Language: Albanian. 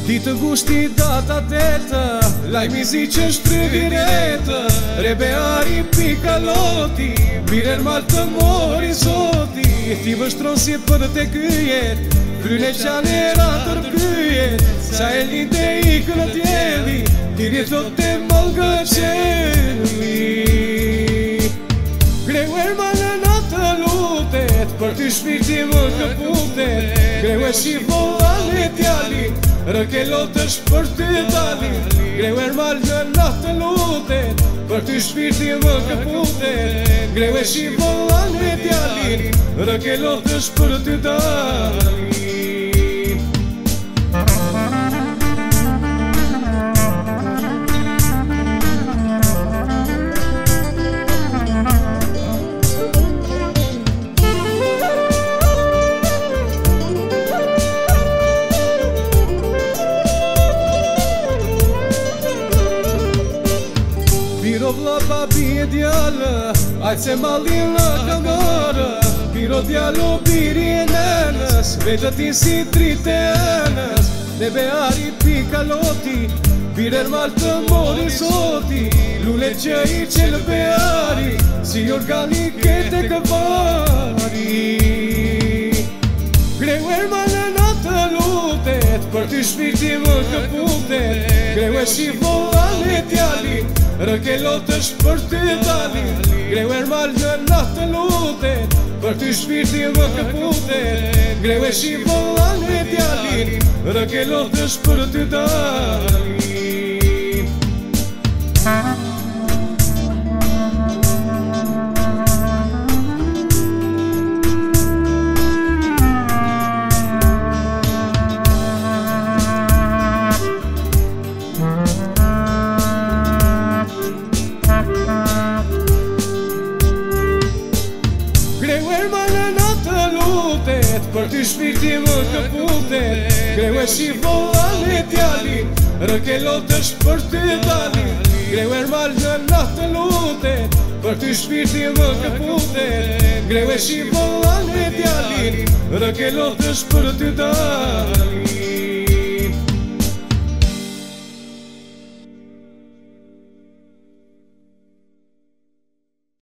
Ditë ngushti data teta, lajmi zi që shtrëvireta, rebeari pikaloti, biren mal të mori zoti, ti vështron si për të kyjet, fryne qanera tër kyjet, sa e linde i kënë tjeli, tiri thot të malgë qeli. Greu e rma në natë lutet, për ty shpirti më këputet, greu e shivollan e tjali, rëkelot është për ty dali, greu e rmal në natë lutet, për ty shpirti më këputet, greu e shivollan e tjali, rëkelot është për ty dali. Biro vla babi e djallë, ajtë se malin në këngërë, biro djallo biri e nënës, vetët i si trite enës, dhe beari pikaloti, birer mal të mori zoti, lule që i qelë beari, si organike të këvari. Greu e rma në natë lutet, për ty shpirti më këputet, greu e shivollan e tjali, rëkelot është për ty dali, greu e rmal në natë lutet, për ty shpirti më këputet, greu e shivollan e tjali, rëkelot është për ty dali. Greu e rma në natë lutet, për ty shpirti më këputet, greu e shivollan e tjali, rëkelot është për ty dali, greu e rmal në natë lutet, për ty shpirti më këputet, greu e shivollan e tjali, rëkelot është për ty dali.